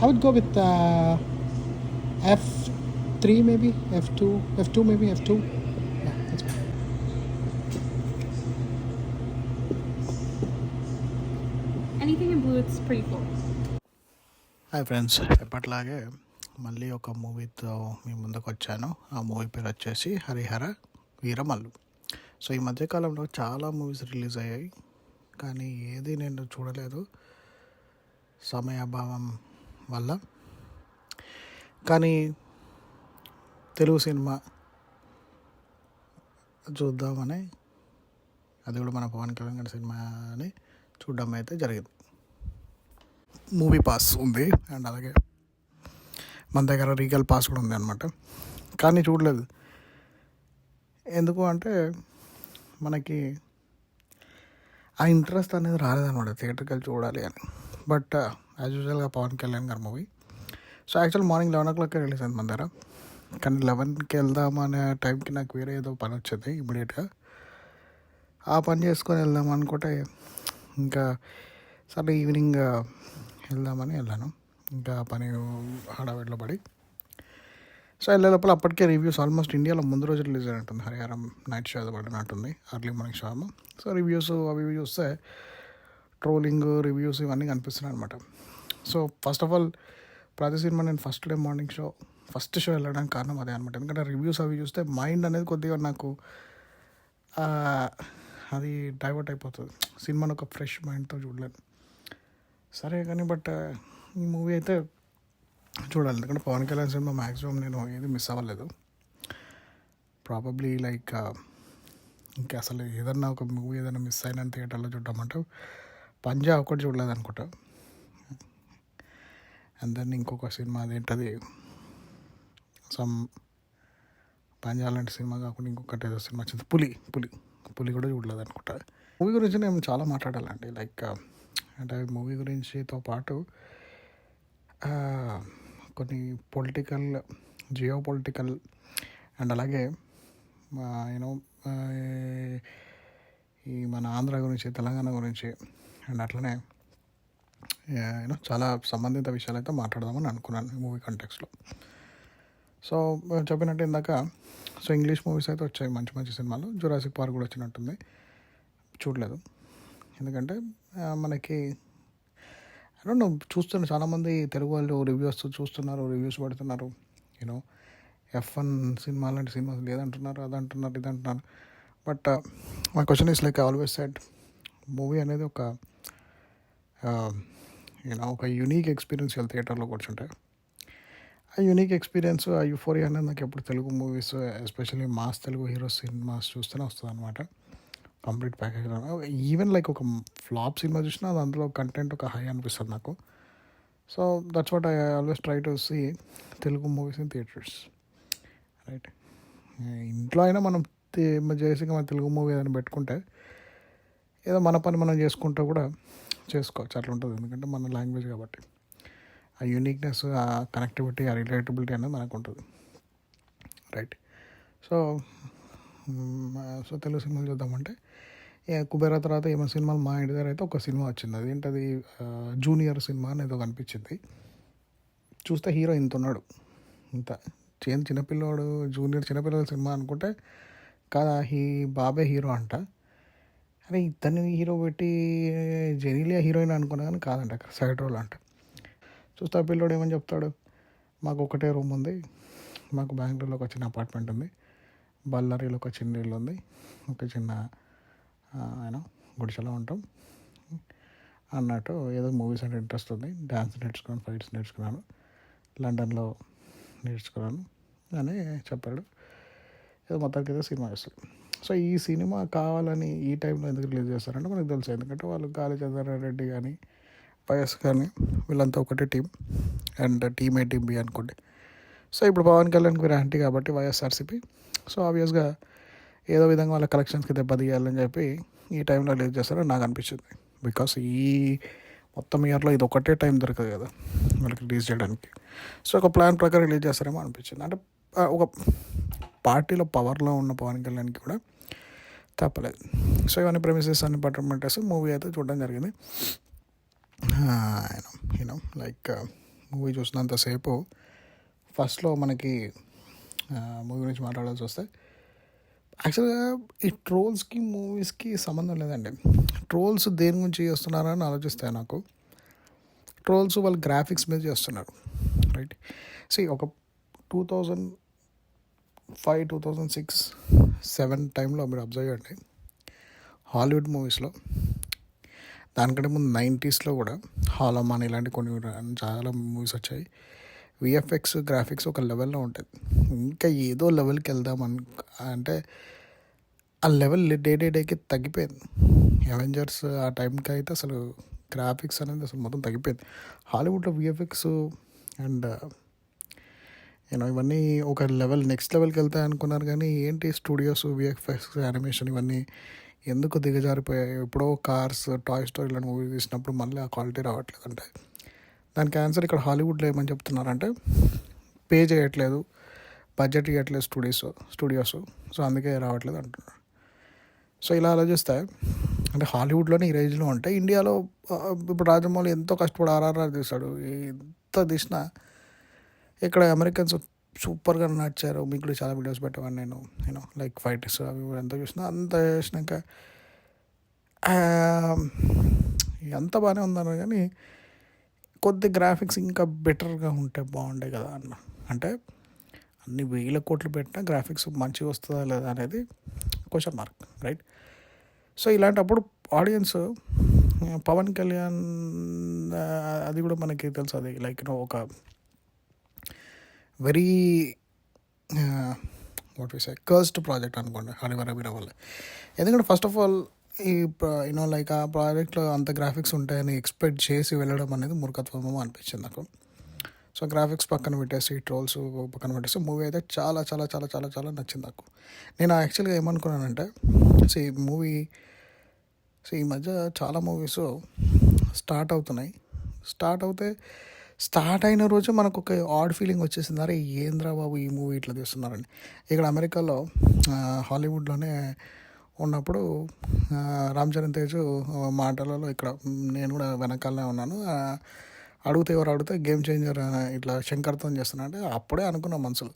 I would go with F3 maybe, F2 maybe, F2. Yeah, that's fine. Anything in blue, it's pretty cool. Hi friends, ఎప్పట్లాగే మళ్ళీ ఒక మూవీతో మీ ముందుకు వచ్చాను. ఆ మూవీ పేరు వచ్చేసి హరిహర వీరమల్లు. సో ఈ మధ్యకాలంలో చాలా మూవీస్ రిలీజ్ అయ్యాయి, కానీ ఏది నేను చూడలేదు సమయాభావం వల్ల. కానీ తెలుగు సినిమా చూద్దామని, అది కూడా మన పవన్ కళ్యాణ్ గారి సినిమా అని చూడడం అయితే జరిగింది. మూవీ పాస్ ఉంది అండ్ అలాగే మన దగ్గర రీగల్ పాస్ కూడా ఉంది అనమాట. కానీ చూడలేదు. ఎందుకు అంటే మనకి ఆ ఇంట్రెస్ట్ అనేది రాలేదన్నమాట థియేటర్కి వెళ్ళి చూడాలి అని. బట్ యాజ్ యూజువల్గా పవన్ కళ్యాణ్ గారి movie. So actual morning 11 o'clock release అయింది మన దగ్గర. కానీ 11కి వెళ్దామనే టైంకి నాకు వేరే ఏదో పని వచ్చింది ఇమీడియట్గా. ఆ పని చేసుకొని వెళ్దాం అనుకుంటే ఇంకా సరే ఈవినింగ్ వెళ్దామని వెళ్ళాను. ఇంకా పని హడావిడిలో పడి సో వెళ్ళే లోపల అప్పటికే రివ్యూస్ ఆల్మోస్ట్ ఇండియాలో ముందు రోజు రిలీజ్ అయినట్టుంది. హరిహరం నైట్ షో పడినట్టుంది, early morning show. So reviews అవి చూస్తే ట్రోలింగ్ రివ్యూస్ ఇవన్నీ కనిపిస్తున్నాయి అనమాట. సో ఫస్ట్ ఆఫ్ ఆల్ ప్రతి సినిమా నేను ఫస్ట్ షో వెళ్ళడానికి కారణం అదే అనమాట. ఎందుకంటే రివ్యూస్ అవి చూస్తే మైండ్ అనేది కొద్దిగా నాకు అది డైవర్ట్ అయిపోతుంది. సినిమాను ఒక ఫ్రెష్ మైండ్తో చూడలేను. సరే కానీ బట్ ఈ మూవీ అయితే చూడాలి. ఎందుకంటే పవన్ కళ్యాణ్ సినిమా మ్యాక్సిమం నేను ఏది మిస్ అవ్వలేదు. ప్రాబబ్లీ లైక్ ఇంకా అసలు ఏదన్నా ఒక మూవీ ఏదైనా మిస్ అయిన థియేటర్లో చూడమంటే పంజా ఒకటి చూడలేదు అనుకుంటా. అండ్ దెన్ ఇంకొక సినిమా అదేంటది సమ్ పంజా లాంటి సినిమా కాకుండా ఇంకొకటి ఏదో సినిమా వచ్చింది, పులి కూడా చూడలేదు అనుకుంటా. మూవీ గురించి నేను చాలా మాట్లాడాలండి. లైక్ అంటే మూవీ గురించితో పాటు కొన్ని పొలిటికల్, జియో పొలిటికల్ అండ్ అలాగే యూనో ఈ మన ఆంధ్ర గురించి, తెలంగాణ గురించి అండ్ అట్లనే యూనో చాలా సంబంధిత విషయాలు అయితే మాట్లాడదామని అనుకున్నాను ఈ మూవీ కాంటెక్స్లో. సో చెప్పినట్టు ఇందాక సో ఇంగ్లీష్ మూవీస్ అయితే వచ్చాయి, మంచి మంచి సినిమాలు. జురాసిక్ పార్క్ కూడా వచ్చినట్టుంది, చూడలేదు. ఎందుకంటే మనకి చూస్తున్నారు చాలామంది తెలుగు వాళ్ళు రివ్యూస్ చూస్తున్నారు, రివ్యూస్ పెడుతున్నారు. యూనో F1 సినిమా లాంటి సినిమాస్ లేదంటున్నారు, అదంటున్నారు, ఇదంటున్నారు. But my question is like always said, movie అనేది ఒక యూనో ఒక యూనిక్ ఎక్స్పీరియన్స్ థియేటర్లో కూర్చుంటే. ఆ యూనిక్ ఎక్స్పీరియన్స్, ఆ యూఫోరియా అనేది నాకు ఎప్పుడు Telugu movies especially mass Telugu heroes cinemas చూస్తూనే వస్తుంది అనమాట. Complete package. ఈవెన్ లైక్ ఒక ఫ్లాప్ సినిమా చూసినా అది అందులో కంటెంట్ ఒక హై అనిపిస్తుంది నాకు. So that's what I always try to see Telugu movies in theatres, right. ఇంట్లో అయినా మనం చేసి మన తెలుగు మూవీ ఏదైనా పెట్టుకుంటే ఏదో మన పని మనం చేసుకుంటూ కూడా చేసుకోవచ్చు, అట్లా ఉంటుంది. ఎందుకంటే మన లాంగ్వేజ్ కాబట్టి ఆ యూనిక్నెస్, ఆ కనెక్టివిటీ, ఆ రిలేటబిలిటీ అనేది మనకు ఉంటుంది, రైట్. సో తెలుగు సినిమాలు చూద్దామంటే కుబేరా తర్వాత ఏమైనా సినిమాలు మా ఇంటి దగ్గర అయితే ఒక సినిమా వచ్చింది. అదేంటది జూనియర్ సినిమా అనేది కనిపించింది. చూస్తే హీరో ఇంత ఉన్నాడు, ఇంత చిన్నపిల్లోడు, జూనియర్ చిన్నపిల్లల సినిమా అనుకుంటే కాదా, బాబే హీరో అంట. అరే ఇతన్ని హీరో పెట్టి జెనీలియా హీరోయిన్ అనుకున్నా కానీ కాదంట, అక్కడ సైడ్ రోల్ అంట. చూస్తే ఆ పిల్లోడు ఏమని చెప్తాడు, మాకు ఒకటే రూమ్ ఉంది, మాకు బెంగళూరులో ఒక చిన్న అపార్ట్మెంట్ ఉంది, బళ్ళారిలో ఒక చిన్న ఇల్లు ఉంది, ఒక చిన్న ఆయన గుడిసెలో ఉంటాం అన్నట్టు. ఏదో మూవీస్ అంటే ఇంట్రెస్ట్ ఉంది, డ్యాన్స్ నేర్చుకున్నాను, ఫైట్స్ నేర్చుకున్నాను, లండన్లో నేర్చుకున్నాను అని చెప్పాడు. ఏదో మొత్తానికి ఏదో సినిమా చేస్తాడు. సో ఈ సినిమా కావాలని ఈ టైంలో ఎందుకు రిలీజ్ చేస్తారంటే మనకు తెలుసు. ఎందుకంటే వాళ్ళు గాలి చంద్రారెడ్డి కానీ వైఎస్ కానీ వీళ్ళంతా ఒకటే team, and team A team B అనుకోండి. సో ఇప్పుడు పవన్ కళ్యాణ్కి మీరు యాంటీ కాబట్టి వైఎస్ఆర్సీపీ, సో ఆబ్వియస్గా ఏదో విధంగా వాళ్ళ కలెక్షన్స్కి దెబ్బతీయాలని చెప్పి ఈ టైంలో రిలీజ్ చేస్తారని నాకు అనిపించింది. బికాస్ ఈ మొత్తం ఇయర్లో ఇది ఒకటే టైం దొరకదు కదా వాళ్ళకి రిలీజ్ చేయడానికి. సో ఒక ప్లాన్ ప్రకారం రిలీజ్ చేస్తారేమో అనిపించింది. అంటే ఒక పార్టీలో పవర్లో ఉన్న పవన్ కళ్యాణ్కి కూడా తప్పలేదు. సో ఇవన్నీ ప్రెమిసెస్ అన్ని పట్టడం పెట్టేసి మూవీ అయితే చూడడం జరిగింది. యూనో లైక్ మూవీ చూసినంతసేపు ఫస్ట్లో మనకి మూవీ గురించి మాట్లాడాల్సి వస్తే యాక్చువల్గా ఈ ట్రోల్స్కి మూవీస్కి సంబంధం లేదండి. ట్రోల్స్ దేని గురించి చేస్తున్నారని ఆలోచిస్తాయి నాకు. ట్రోల్స్ వాళ్ళు గ్రాఫిక్స్ మీద చేస్తున్నారు, రైట్? ఒక 2005, 2006, 2007 టైంలో మీరు అబ్జర్వ్ చేయండి, హాలీవుడ్ మూవీస్లో, దానికంటే ముందు 90స్లో కూడా హాలమాన్ ఇలాంటి కొన్ని చాలా మూవీస్ వచ్చాయి. విఎఫ్ఎక్స్ గ్రాఫిక్స్ ఒక లెవెల్లో ఉంటుంది. ఇంకా ఏదో లెవెల్కి వెళ్దాం అంటే ఆ లెవెల్ డేకి తగ్గిపోయింది. అవెంజర్స్ ఆ టైంకి అయితే అసలు గ్రాఫిక్స్ అనేది అసలు మొత్తం తగ్గిపోయింది. హాలీవుడ్లో విఎఫ్ఎక్స్ అండ్ ఇవన్నీ ఒక నెక్స్ట్ లెవెల్కి వెళ్తాయి అనుకున్నారు, కానీ ఏంటి స్టూడియోస్ విఎఫ్ఎక్స్ యానిమేషన్ ఇవన్నీ ఎందుకు దిగజారిపోయాయి? ఎప్పుడో కార్స్, టాయ్ స్టోరీ ఇలాంటి మూవీ తీసినప్పుడు మళ్ళీ ఆ క్వాలిటీ రావట్లేదు. అంటే దానికి ఆన్సర్ ఇక్కడ హాలీవుడ్లో ఏమని చెప్తున్నారంటే పే చేయట్లేదు, బడ్జెట్ ఇవ్వట్లేదు స్టూడియోస్, సో అందుకే రావట్లేదు అంటున్నారు. సో ఇలా ఆలోచిస్తే అంటే హాలీవుడ్లోనే ఈ రేంజ్లో ఉంటే ఇండియాలో ఇప్పుడు రాజమౌళి ఎంతో కష్టపడి ఆర్ఆర్ఆర్ తీశాడు. ఎంత తీసినా ఇక్కడ అమెరికన్స్ సూపర్గా నడిచారు. మీకు కూడా చాలా వీడియోస్ పెట్టేవాడిని నేను లైక్ ఫైట్స్ అవి ఎంత చూసినా, అంత చేసినాక ఎంత బాగానే ఉందన్నారు, కానీ కొద్ది గ్రాఫిక్స్ ఇంకా బెటర్గా ఉంటే బాగుండే కదా అన్న. అంటే అన్ని 1000 కోట్లు పెట్టినా గ్రాఫిక్స్ మంచిగా వస్తుందా లేదా అనేది క్వశ్చన్ మార్క్, రైట్? సో ఇలాంటప్పుడు ఆడియన్స్ పవన్ కళ్యాణ్ అది కూడా మనకి తెలుసు, అది లైక్ ఒక వెరీ కర్స్డ్ ప్రాజెక్ట్ అనుకోండి హరివర వల్ల. ఎందుకంటే ఫస్ట్ ఆఫ్ ఆల్ ఈ లైక్ ఆ ప్రాజెక్ట్లో అంత గ్రాఫిక్స్ ఉంటాయని ఎక్స్పెక్ట్ చేసి వెళ్ళడం అనేది మూర్ఖత్వమో అనిపించింది నాకు. సో గ్రాఫిక్స్ పక్కన పెట్టేసి, ట్రోల్స్ పక్కన పెట్టేసి మూవీ అయితే చాలా చాలా చాలా చాలా చాలా నచ్చింది నాకు. నేను యాక్చువల్గా ఏమనుకున్నానంటే ఈ మధ్య చాలా మూవీస్ స్టార్ట్ అయిన రోజు మనకు ఒక ఆడ్ ఫీలింగ్ వచ్చేసింది, అరే ఏంద్రా బాబు ఈ మూవీ ఇట్లా తీస్తున్నారని. ఇక్కడ అమెరికాలో హాలీవుడ్లోనే ఉన్నప్పుడు రామ్ చరణ్ తేజ్ మాటలలో ఇక్కడ నేను కూడా వెనకాలనే ఉన్నాను, అడిగితే గేమ్ చేంజర్ ఇట్లా శంకర్తో చేస్తున్నా అంటే అప్పుడే అనుకున్న మనసులో,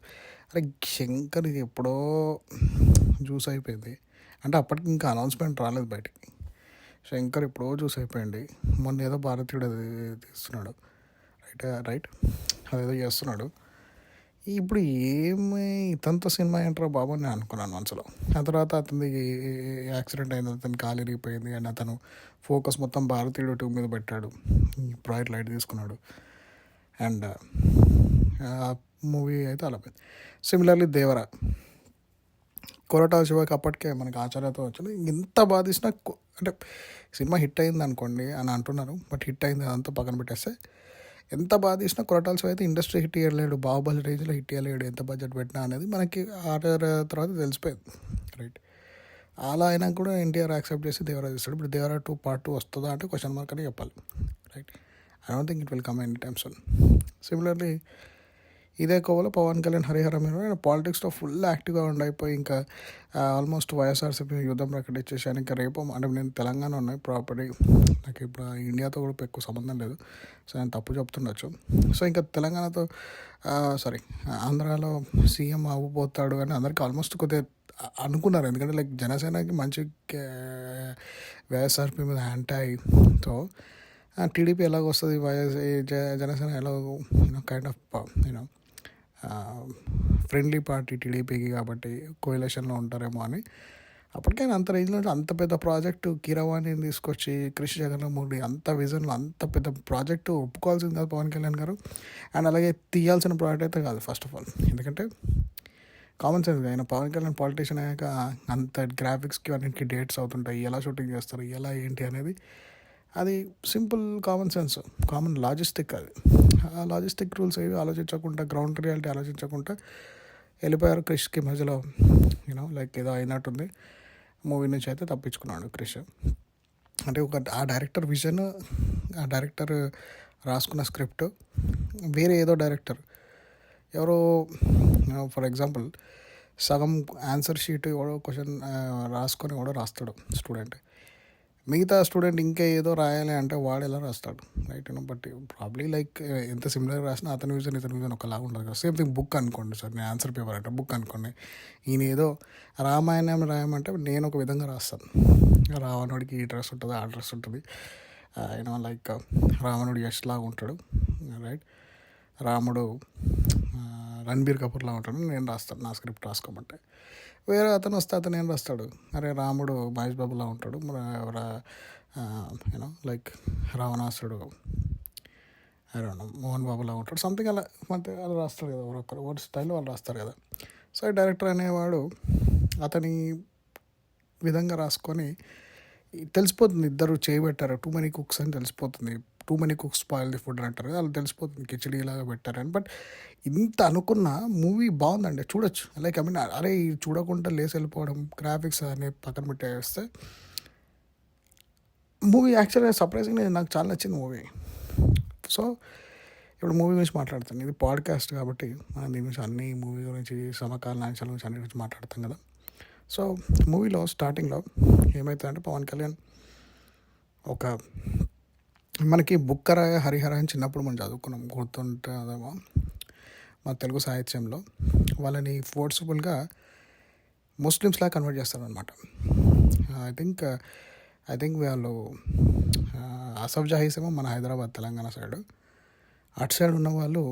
అరే శంకర్ ఇది ఎప్పుడో జ్యూస్ అయిపోయింది అంటే అప్పటికి ఇంకా అనౌన్స్మెంట్ రాలేదు బయటికి. శంకర్ ఎప్పుడో జ్యూస్ అయిపోయింది. మొన్న ఏదో భారతీయుడు అది తీస్తున్నాడు, రైట్ అదేదో చేస్తున్నాడు. ఇప్పుడు ఇతంత సినిమా ఏంట్రా బాబు అని నేను అనుకున్నాను మనసులో. ఆ తర్వాత అతనికి యాక్సిడెంట్ అయింది, అతను కాలు ఇరిగిపోయింది అండ్ అతను ఫోకస్ మొత్తం భారతీయుడు 2 మీద పెట్టాడు, బ్రైట్ లైట్ తీసుకున్నాడు అండ్ మూవీ అయితే అలా పోయింది. సిమిలర్లీ దేవరా, కొరటాల శివకి అప్పటికే మనకి ఆచార్యతో వచ్చింది. ఎంత బాధ తీసినా అంటే సినిమా హిట్ అయింది అనుకోండి అని అంటున్నారు, బట్ హిట్ అయింది అదంతా పక్కన పెట్టేస్తే ఎంత బాధ తీసినా కొరటాల శివ అయితే ఇండస్ట్రీ హిట్ ఇవ్వలేడు, బాహుబలి రేంజ్లో హిట్ ఇవ్వలేడు ఎంత బడ్జెట్ పెట్టినా అనేది మనకి తర్వాత తెలిసిపోయింది, రైట్? అలా అయినా కూడా ఎన్టీఆర్ యాక్సెప్ట్ చేసి దేవరా తీస్తాడు. ఇప్పుడు దేవరా 2 Part 2 వస్తుందా అంటే క్వశ్చన్ మార్క్ అని చెప్పాలి, right? I don't think it will come any time soon. Similarly ఇదే కోవలో పవన్ కళ్యాణ్ హరిహర మీరు పాలిటిక్స్లో ఫుల్ యాక్టివ్గా ఉండైపోయి ఇంకా ఆల్మోస్ట్ వైఎస్ఆర్సీపీ యుద్ధం ప్రకటించేసాను. ఇంకా రేపు అంటే నేను తెలంగాణ ఉన్నాయి ప్రాపర్టీ, నాకు ఇప్పుడు ఇండియాతో కూడా ఎక్కువ సంబంధం లేదు, సో నేను తప్పు చెప్తుండొచ్చు. సో ఇంకా తెలంగాణతో ఆంధ్రాలో సీఎం అవ్వబోతాడు అని అందరికీ ఆల్మోస్ట్ కొద్దిగా అనుకున్నారు. ఎందుకంటే లైక్ జనసేనకి మంచి వైఎస్ఆర్పీ మీద యాంటీతో టీడీపీ ఎలాగ వస్తుంది, జనసేన ఎలాగో కైండ్ ఆఫ్ ఫ్రెండ్లీ పార్టీ టీడీపీకి కాబట్టి కోయలేషన్లో ఉంటారేమో అని. అప్పటికైనా అంత రేంజ్లో అంత పెద్ద ప్రాజెక్టు కీరవాణిని తీసుకొచ్చి కృషి జగన్మోహన్ అంత విజన్లో అంత పెద్ద ప్రాజెక్టు ఒప్పుకోవాల్సింది కాదు పవన్ కళ్యాణ్ గారు. అండ్ అలాగే తీయాల్సిన ప్రాజెక్ట్ అయితే కాదు ఫస్ట్ ఆఫ్ ఆల్, ఎందుకంటే కామన్ సెన్స్ ఆయన పవన్ కళ్యాణ్ పాలిటిషియన్ అయ్యాక అంత గ్రాఫిక్స్కి అన్నింటికి డేట్స్ అవుతుంటాయి, ఎలా షూటింగ్ చేస్తారు, ఎలా ఏంటి అనేది అది simple common sense, common logistic. అది ఆ లాజిస్టిక్ రూల్స్ ఏవి ఆలోచించకుండా, గ్రౌండ్ రియాలిటీ ఆలోచించకుండా వెళ్ళిపోయారు క్రిష్కి మధ్యలో. లైక్ ఏదో అయినట్టుంది మూవీ నుంచి అయితే తప్పించుకున్నాడు క్రిష్. అంటే ఆ డైరెక్టర్ విజన్, ఆ డైరెక్టర్ రాసుకున్న స్క్రిప్ట్ వేరే ఏదో డైరెక్టర్ ఎవరో ఫర్ ఎగ్జాంపుల్ సగం ఆన్సర్ షీట్ ఎవడో క్వశ్చన్ రాసుకొని ఎవడో రాస్తాడు స్టూడెంట్, మిగతా స్టూడెంట్ ఇంకా ఏదో రాయాలి అంటే వాడు ఎలా రాస్తాడు, రైట్? బట్ ప్రాబ్లీ లైక్ ఎంత సిమిలర్ రాసినా అతని విజన్ ఇతని విజన్ ఒకలాగా ఉండదు కదా. సేమ్ థింగ్ బుక్ అనుకోండి సార్, నేను ఆన్సర్ పేపర్ అంటే బుక్ అనుకోండి. ఈయన ఏదో రామాయణం రాయమంటే నేను ఒక విధంగా రాస్తాను. రావణుడికి ఈ డ్రెస్ ఉంటుంది, ఆ డ్రెస్ ఉంటుంది, యూనో లైక్ రావణుడు యష్ లాగా ఉంటాడు, రైట్? రాముడు రణబీర్ కపూర్లా ఉంటాడు, నేను రాస్తాను నా స్క్రిప్ట్ రాసుకోమంటే. వేరే అతను వస్తే అతను ఏం రాస్తాడు, అరే రాముడు మహేష్ బాబులా ఉంటాడు, యూనో లైక్ రావణాసుడు మోహన్ బాబులా ఉంటాడు, సంథింగ్ అలా అంటే అలా రాస్తారు కదా, ఒకరు ఒకటి స్టైల్లో వాళ్ళు రాస్తారు కదా. సో డైరెక్టర్ అనేవాడు అతని విధంగా రాసుకొని తెలిసిపోతుంది ఇద్దరు చేయబెట్టారు, టూ మెనీ కుక్స్ అని తెలిసిపోతుంది. Too many cooks spoil the food అంటారు కదా, అలా తెలిసిపోతుంది కిచడీ లాగా పెట్టారని. బట్ ఇంత అనుకున్న మూవీ బాగుందండి, చూడొచ్చు. లైక్ ఐ మీన్ అరే చూడకుండా లేసి వెళ్ళిపోవడం, గ్రాఫిక్స్ అనే పక్కన పెట్టేస్తే మూవీ యాక్చువల్గా సర్ప్రైజింగ్గా నాకు చాలా నచ్చింది మూవీ. సో ఇప్పుడు మూవీ గురించి మాట్లాడుతాను, ఇది పాడ్కాస్ట్ కాబట్టి మనం దీని గురించి అన్ని మూవీ గురించి సమకాలీన అంశాల గురించి అన్ని గురించి మాట్లాడతాం కదా. సో మూవీలో స్టార్టింగ్లో ఏమవుతుందంటే పవన్ కళ్యాణ్ ఒక మనకి బుక్కరాయ హరిహర అని చిన్నప్పుడు మనం చదువుకున్నాం, గుర్తుంటుందేమో మన తెలుగు సాహిత్యంలో. వాళ్ళని ఫోర్స్ఫుల్గా ముస్లిమ్స్లా కన్వర్ట్ చేస్తారనమాట. ఐ థింక్ వాళ్ళు అసఫ్ జహీస్ ఏమో మన హైదరాబాద్ తెలంగాణ సైడ్, అటు సైడ్ ఉన్న వాళ్ళు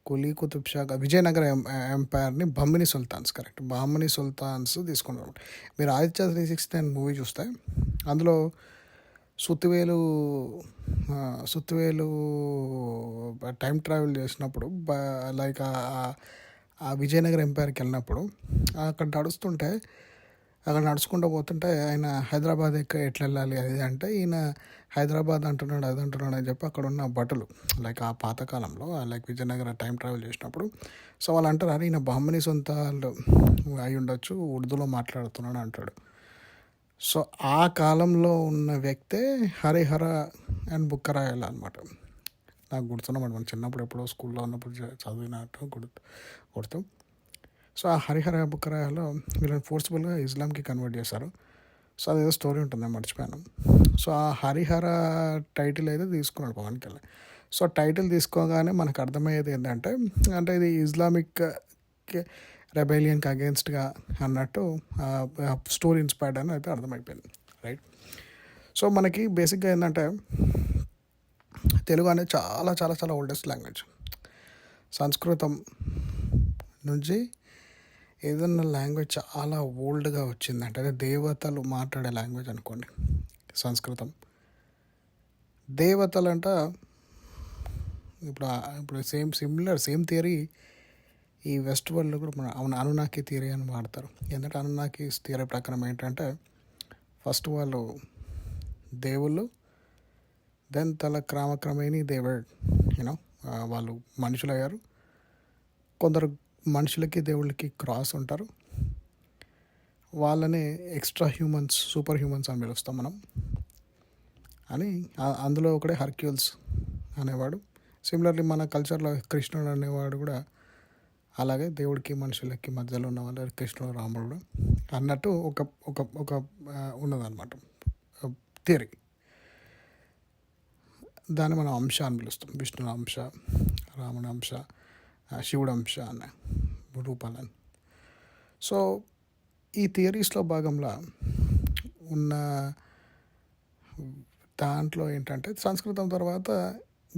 కులీ కుతుబ్ షా విజయనగర ఎంపైర్ని బహ్మిని సుల్తాన్స్, కరెక్ట్, బహ్మిని సుల్తాన్స్ తీసుకున్నారు. మీరు ఆదిత్య 369 మూవీ చూస్తే అందులో సుత్తివేలు టైం ట్రావెల్ చేసినప్పుడు లైక్ ఆ విజయనగర ఎంపైర్కి వెళ్ళినప్పుడు అక్కడ నడుచుకుంటూ పోతుంటే ఆయన హైదరాబాద్ ఎట్లా వెళ్ళాలి అది అంటే, ఈయన హైదరాబాద్ అంటున్నాడు అది అంటున్నాడు అని చెప్పి అక్కడ ఉన్న భటులు లైక్ ఆ పాతకాలంలో లైక్ విజయనగర టైం ట్రావెల్ చేసినప్పుడు సో వాళ్ళు అంటారు, అరే ఈయన బహ్మిని సొంతాలు అయి ఉండొచ్చు, ఉర్దూలో మాట్లాడుతున్నాడు అంటాడు. సో ఆ కాలంలో ఉన్న వ్యక్తే హరిహర అండ్ బుక్కరాయల అనమాట. నాకు గుర్తున్నమాట, మనం చిన్నప్పుడు ఎప్పుడో స్కూల్లో ఉన్నప్పుడు చదివినట్టు గుర్తు. సో ఆ హరిహర బుక్కరాయలో వీళ్ళని ఫోర్స్ఫుల్గా ఇస్లాంకి కన్వర్ట్ చేశారు. సో అదేదో స్టోరీ ఉంటుంది, మర్చిపోయాను. సో ఆ హరిహర టైటిల్ అయితే తీసుకున్నాడు పవన్ కళ్యాణ్. సో టైటిల్ తీసుకోగానే మనకు అర్థమయ్యేది ఏంటంటే, అంటే ఇది ఇస్లామిక్ రెబెలియన్కి అగేన్స్ట్గా అన్నట్టు స్టోరీ ఇన్స్పైర్డ్ అని అయితే అర్థమైపోయింది, రైట్? సో మనకి బేసిక్గా ఏంటంటే తెలుగు అనేది చాలా చాలా చాలా ఓల్డెస్ట్ లాంగ్వేజ్. సంస్కృతం నుంచి ఏదన్నా లాంగ్వేజ్ చాలా ఓల్డ్గా వచ్చిందంటే అదే దేవతలు మాట్లాడే లాంగ్వేజ్ అనుకోండి సంస్కృతం. దేవతలు అంట ఇప్పుడు సేమ్ థియరీ ఈ వెస్ట్ వరల్డ్లో కూడా మన అనునాకి థియరీ అని వాడతారు. ఎందుకంటే అనునాకి థియరీ ప్రకారం ఏంటంటే ఫస్ట్ వాళ్ళు దేవుళ్ళు, దెన్ క్రమేణీ దేవర్ యూనో వాళ్ళు మనుషులు అయ్యారు. కొందరు మనుషులకి దేవుళ్ళకి క్రాస్ ఉంటారు, వాళ్ళని ఎక్స్ట్రా హ్యూమన్స్, సూపర్ హ్యూమన్స్ అని పిలుస్తాం మనం అని. అందులో ఒకడే హర్క్యూల్స్ అనేవాడు. సిమిలర్లీ మన కల్చర్లో కృష్ణుడు అనేవాడు కూడా అలాగే దేవుడికి మనుషులకి మధ్యలో ఉన్న వాళ్ళు కృష్ణుడు రాముడు అన్నట్టు ఒక ఉన్నదన్నమాట థియరీ. దాన్ని మనం అంశ అని పిలుస్తాం, విష్ణుని అంశ, రాముని అంశ, శివుడు అంశ అన్న రూపాలని. సో ఈ థియరీస్లో భాగంలో ఉన్న దాంట్లో ఏంటంటే సంస్కృతం తర్వాత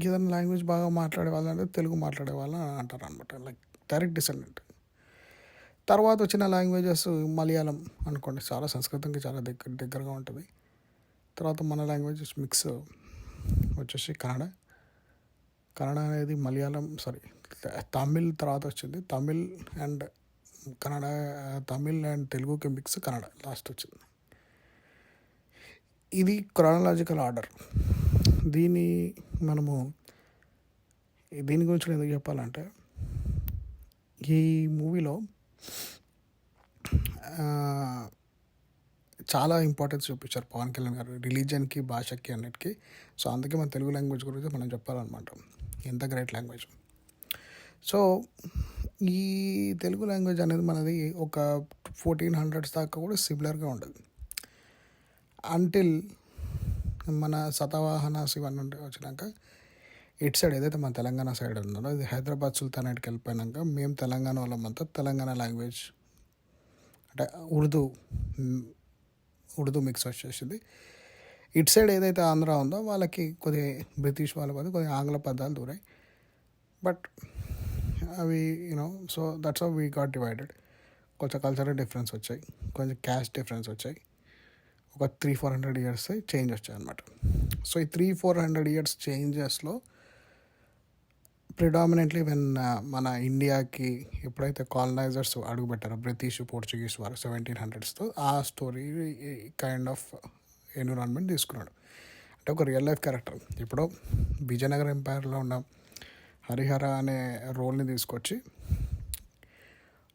ఏదైనా లాంగ్వేజ్ బాగా మాట్లాడే వాళ్ళంటే తెలుగు మాట్లాడే వాళ్ళని అంటారు అనమాట, లైక్ డైరెక్ట్ డిసెండెంట్. తర్వాత వచ్చిన లాంగ్వేజెస్ మలయాళం అనుకోండి, చాలా సంస్కృతంకి చాలా దగ్గరగా ఉంటుంది. తర్వాత మన లాంగ్వేజెస్ మిక్స్ వచ్చేసి కన్నడ అనేది మలయాళం తమిళ్ తర్వాత వచ్చింది. తమిళ్ అండ్ తెలుగుకి మిక్స్ కన్నడ లాస్ట్ వచ్చింది. ఇది క్రానలాజికల్ ఆర్డర్. దీని గురించి ఎందుకు చెప్పాలంటే ఈ మూవీలో చాలా ఇంపార్టెన్స్ చూపించారు పవన్ కళ్యాణ్ గారు రిలీజియన్కి, భాషకి, అన్నిటికీ. సో అందుకే మన తెలుగు లాంగ్వేజ్ గురించి మనం చెప్పాలన్నమాట, ఎంత గ్రేట్ లాంగ్వేజ్. సో ఈ తెలుగు లాంగ్వేజ్ అనేది మనది ఒక 1400s దాకా కూడా సిమిలర్గా ఉండదు. అంటిల్ మన శతవాహనాస్ ఇవన్నీ వచ్చినాక ఇటు సైడ్ ఏదైతే మన తెలంగాణ సైడ్ ఉందో ఇది హైదరాబాద్ సుల్తానేట్కి వెళ్ళిపోయినాక మేము తెలంగాణ వాళ్ళమంతా తెలంగాణ లాంగ్వేజ్ అంటే ఉర్దూ మిక్స్ వచ్చేసింది. ఇటు సైడ్ ఏదైతే ఆంధ్ర ఉందో వాళ్ళకి కొద్దిగా బ్రిటిష్ వాళ్ళ పది కొద్దిగా ఆంగ్ల పదాలు దూరాయి. బట్ అవి so that's how we got divided. కొంచెం కల్చరల్ డిఫరెన్స్ వచ్చాయి, కొంచెం క్యాస్ట్ డిఫరెన్స్ వచ్చాయి, ఒక 300-400 ఇయర్స్ చేంజ్ వచ్చాయి అనమాట. సో ఈ 300-400 ఇయర్స్ చేంజెస్లో ప్రిడామినెంట్లీ వెన్ మన ఇండియాకి ఎప్పుడైతే కాలనైజర్స్ అడుగుపెట్టారో బ్రిటిష్ పోర్చుగీస్ వారు 1700sతో ఆ స్టోరీ కైండ్ ఆఫ్ ఎన్విరాన్మెంట్ తీసుకున్నాడు. అంటే ఒక రియల్ లైఫ్ క్యారెక్టర్. ఇప్పుడు విజయనగరం ఎంపైర్లో ఉన్న హరిహర అనే రోల్ని తీసుకొచ్చి